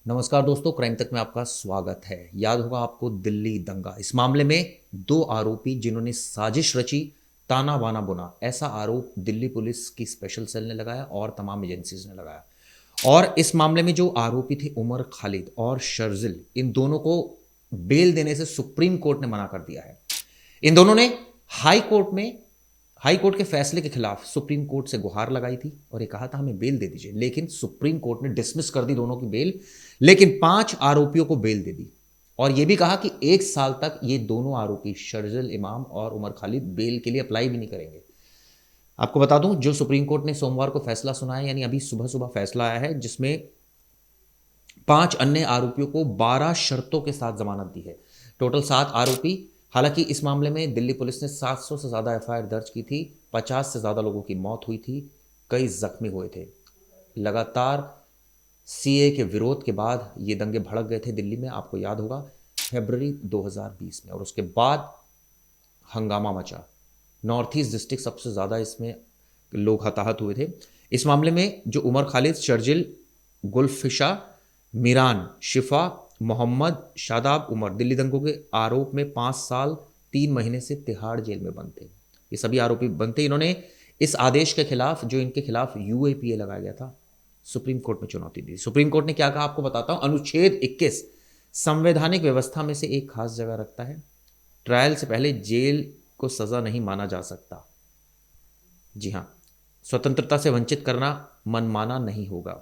नमस्कार दोस्तों, क्राइम तक में आपका स्वागत है। याद होगा आपको दिल्ली दंगा। इस मामले में दो आरोपी जिन्होंने साजिश रची, ताना बाना बुना, ऐसा आरोप दिल्ली पुलिस की स्पेशल सेल ने लगाया और तमाम एजेंसीज ने लगाया। और इस मामले में जो आरोपी थे उमर खालिद और शर्जिल, इन दोनों को बेल देने से सुप्रीम कोर्ट ने मना कर दिया है। इन दोनों ने हाई कोर्ट में हाई कोर्ट के फैसले के खिलाफ सुप्रीम कोर्ट से गुहार लगाई थी और ये कहा था हमें बेल दे दीजिए, लेकिन सुप्रीम कोर्ट ने डिसमिस कर दी दोनों की बेल। लेकिन 5 आरोपियों को बेल दे दी और यह भी कहा कि 1 साल तक ये दोनों आरोपी शर्जिल इमाम और उमर खालिद बेल के लिए अप्लाई भी नहीं करेंगे। आपको बता दूं, जो सुप्रीम कोर्ट ने सोमवार को फैसला सुनाया, यानी अभी सुबह सुबह फैसला आया है, जिसमें 5 अन्य आरोपियों को 12 शर्तों के साथ जमानत दी है। टोटल 7 आरोपी। हालांकि इस मामले में दिल्ली पुलिस ने 700 से ज़्यादा एफआईआर दर्ज की थी, 50 से ज़्यादा लोगों की मौत हुई थी, कई जख्मी हुए थे। लगातार सीए के विरोध के बाद ये दंगे भड़क गए थे दिल्ली में, आपको याद होगा, फरवरी 2020 में। और उसके बाद हंगामा मचा। नॉर्थ ईस्ट डिस्ट्रिक्ट सबसे ज़्यादा इसमें लोग हताहत हुए थे। इस मामले में जो उमर खालिद, शर्जिल, गुलफिशा, मीरान, शिफा, मोहम्मद, शादाब उमर दिल्ली दंगों के आरोप में 5 साल 3 महीने से तिहाड़ जेल में बंद थे। ये सभी आरोपी बंद थे। इन्होंने इस आदेश के खिलाफ, जो इनके खिलाफ यूएपीए लगाया गया था, सुप्रीम कोर्ट में चुनौती दी। सुप्रीम कोर्ट ने क्या कहा आपको बताता हूं। अनुच्छेद 21 संवैधानिक व्यवस्था में से एक खास जगह रखता है। ट्रायल से पहले जेल को सजा नहीं माना जा सकता। जी हाँ, स्वतंत्रता से वंचित करना मनमाना नहीं होगा।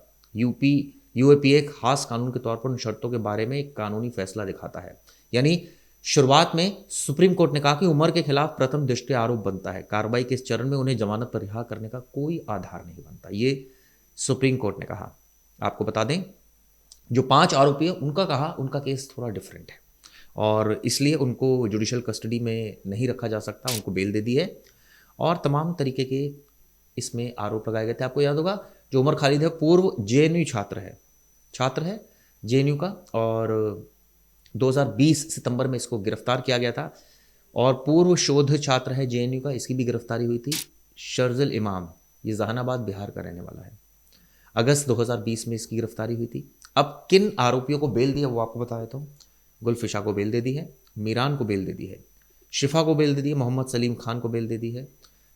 यूएपीए एक खास कानून के तौर पर उन शर्तों के बारे में एक कानूनी फैसला दिखाता है। यानी शुरुआत में सुप्रीम कोर्ट ने कहा कि उमर के खिलाफ प्रथम दृष्टया आरोप बनता है, कार्रवाई के इस चरण में उन्हें जमानत पर रिहा करने का कोई आधार नहीं बनता, ये सुप्रीम कोर्ट ने कहा। आपको बता दें, जो 5 आरोपी है उनका केस थोड़ा डिफरेंट है और इसलिए उनको जुडिशल कस्टडी में नहीं रखा जा सकता, उनको बेल दे दी है। और तमाम तरीके के इसमें आरोप लगाए गए थे। आपको याद होगा, जो उमर खालिद है पूर्व जेएनयू छात्र है जेएनयू का, और 2020 सितंबर में इसको गिरफ्तार किया गया था। और पूर्व शोध छात्र है जेएनयू का, इसकी भी गिरफ्तारी हुई थी। शर्जिल इमाम, ये जहानाबाद बिहार का रहने वाला है। अगस्त 2020 में इसकी गिरफ्तारी हुई थी। अब किन आरोपियों को बेल दिया वो आपको बता देता हूँ। गुलफिशा को बेल दे दी है, मीरान को बेल दे दी है, शिफा को बेल दे दी है, मोहम्मद सलीम खान को बेल दे दी है,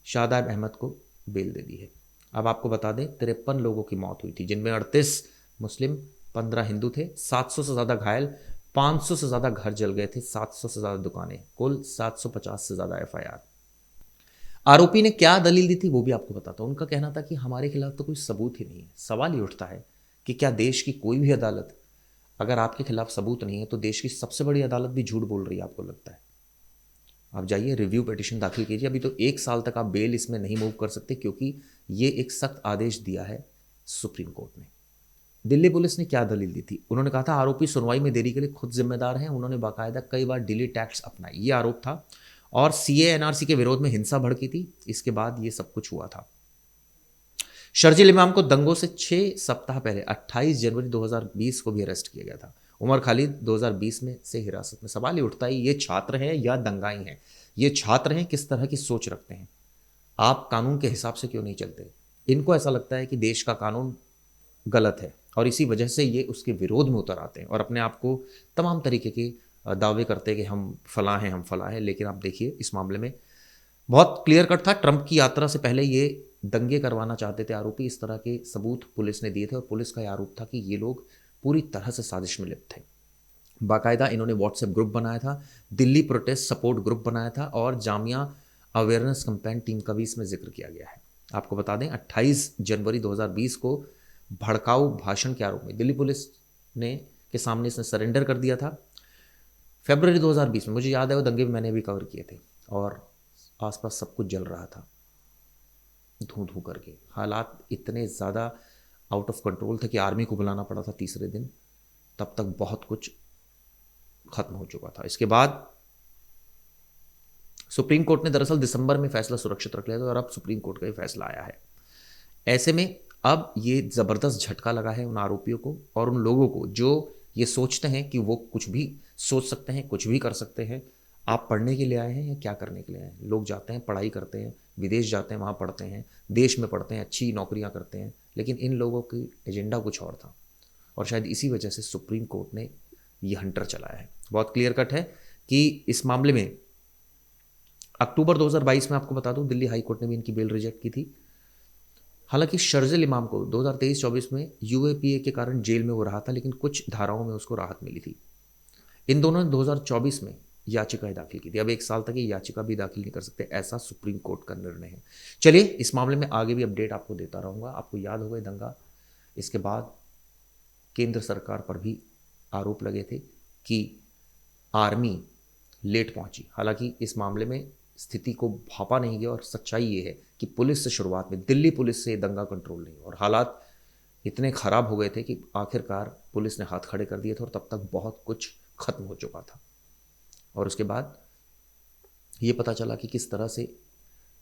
शादाब अहमद को बेल दे दी है। अब आपको बता दें, 53 लोगों की मौत हुई थी, जिनमें 38 मुस्लिम, 15 हिंदू थे। 700 से ज़्यादा घायल, 500 से ज़्यादा घर जल गए थे, 700 से ज़्यादा दुकानें, कुल 750 से ज़्यादा एफआईआर। आरोपी ने क्या दलील दी थी वो भी आपको बताता हूँ। उनका कहना था कि हमारे खिलाफ तो कोई सबूत ही नहीं है। सवाल ये उठता है कि क्या देश की कोई भी अदालत, अगर आपके खिलाफ सबूत नहीं है तो देश की सबसे बड़ी अदालत भी झूठ बोल रही है, आपको लगता है? आप जाइए रिव्यू पिटिशन दाखिल कीजिए। अभी तो 1 साल तक आप बेल इसमें नहीं मूव कर सकते, क्योंकि ये एक सख्त आदेश दिया है सुप्रीम कोर्ट ने। दिल्ली पुलिस ने क्या दलील दी थी? उन्होंने कहा था आरोपी सुनवाई में देरी के लिए खुद जिम्मेदार हैं, उन्होंने बाकायदा कई बार डिले टैक्स अपनाई, ये आरोप था। और सीए एनआरसी के विरोध में हिंसा भड़की थी, इसके बाद ये सब कुछ हुआ था। शर्जिल इमाम को दंगों से 6 सप्ताह पहले 28 जनवरी 2020 को भी अरेस्ट किया गया था। उमर खालिद 2020 में से हिरासत में। सवाल ये उठता है, ये छात्र हैं या दंगाई हैं? ये छात्र हैं, किस तरह की सोच रखते हैं? आप कानून के हिसाब से क्यों नहीं चलते? इनको ऐसा लगता है कि देश का कानून गलत है और इसी वजह से ये उसके विरोध में उतर आते हैं और अपने आप को तमाम तरीके के दावे करते हैं कि हम फलां हैं, हम फलां हैं। लेकिन आप देखिए, इस मामले में बहुत क्लियर कट था। ट्रंप की यात्रा से पहले ये दंगे करवाना चाहते थे आरोपी। इस तरह के सबूत पुलिस ने दिए थे और पुलिस का यह आरोप था कि ये लोग पूरी तरह से साजिश में लिप्त थे। बाकायदा इन्होंने व्हाट्सएप ग्रुप बनाया था, दिल्ली प्रोटेस्ट सपोर्ट ग्रुप बनाया था और जामिया अवेयरनेस कैंपेन टीम का भी इसमें जिक्र किया गया है। आपको बता दें, 28 जनवरी 2020 को भड़काऊ भाषण के आरोप में दिल्ली पुलिस ने के सामने इसने सरेंडर कर दिया था। फरवरी 2020 में, मुझे याद है वो दंगे मैंने भी कवर किए थे और आसपास सब कुछ जल रहा था, धू धू करके। हालात इतने ज़्यादा आउट ऑफ कंट्रोल थे कि आर्मी को बुलाना पड़ा था तीसरे दिन। तब तक बहुत कुछ खत्म हो चुका था। इसके बाद सुप्रीम कोर्ट ने दरअसल दिसंबर में फैसला सुरक्षित रख लिया था और अब सुप्रीम कोर्ट का ये फैसला आया है। ऐसे में अब ये ज़बरदस्त झटका लगा है उन आरोपियों को और उन लोगों को जो ये सोचते हैं कि वो कुछ भी सोच सकते हैं, कुछ भी कर सकते हैं। आप पढ़ने के लिए आए हैं या क्या करने के लिए आए हैं? लोग जाते हैं, पढ़ाई करते हैं, विदेश जाते हैं, वहाँ पढ़ते हैं, देश में पढ़ते हैं, अच्छी नौकरियाँ करते हैं, लेकिन इन लोगों की एजेंडा कुछ और था। और शायद इसी वजह से सुप्रीम कोर्ट ने ये हंटर चलाया है। बहुत क्लियर कट है कि इस मामले में अक्टूबर 2022 में आपको बता दूं दिल्ली हाई कोर्ट ने भी इनकी बेल रिजेक्ट की थी। हालांकि शर्जिल इमाम को 2023-24 में यूएपीए के कारण जेल में वो रहा था, लेकिन कुछ धाराओं में उसको राहत मिली थी। इन दोनों ने 2024 में याचिकाएं दाखिल की थी। अब 1 साल तक ये याचिका भी दाखिल नहीं कर सकते, ऐसा सुप्रीम कोर्ट का निर्णय है। चलिए, इस मामले में आगे भी अपडेट आपको देता रहूंगा। आपको याद होगा दंगा, इसके बाद केंद्र सरकार पर भी आरोप लगे थे कि आर्मी लेट पहुंची। हालांकि इस मामले में स्थिति को भापा नहीं गया और सच्चाई ये है कि पुलिस से शुरुआत में, दिल्ली पुलिस से दंगा कंट्रोल नहीं, और हालात इतने खराब हो गए थे कि आखिरकार पुलिस ने हाथ खड़े कर दिए थे और तब तक बहुत कुछ खत्म हो चुका था। और उसके बाद ये पता चला कि किस तरह से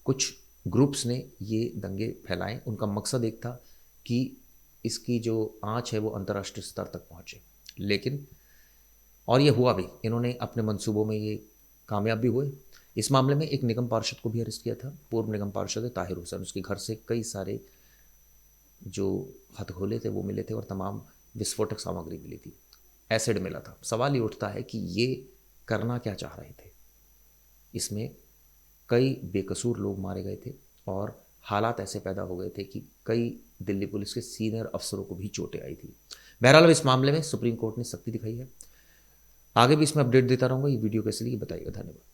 कुछ ग्रुप्स ने ये दंगे फैलाए। उनका मकसद एक था कि इसकी जो आंच है वो अंतर्राष्ट्रीय स्तर तक पहुंचे, लेकिन और ये हुआ भी। इन्होंने अपने मंसूबों में ये कामयाब भी हुए। इस मामले में एक निगम पार्षद को भी अरेस्ट किया था। पूर्व निगम पार्षद है ताहिर हुसैन, उसके घर से कई सारे जो हथगोले थे वो मिले थे और तमाम विस्फोटक सामग्री मिली थी, एसिड मिला था। सवाल ये उठता है कि ये करना क्या चाह रहे थे। इसमें कई बेकसूर लोग मारे गए थे और हालात ऐसे पैदा हो गए थे कि कई दिल्ली पुलिस के सीनियर अफसरों को भी चोटें आई थी। बहरहाल इस मामले में सुप्रीम कोर्ट ने सख्ती दिखाई है। आगे भी इसमें अपडेट देता रहूंगा। ये वीडियो कैसी लगी बताइएगा। धन्यवाद।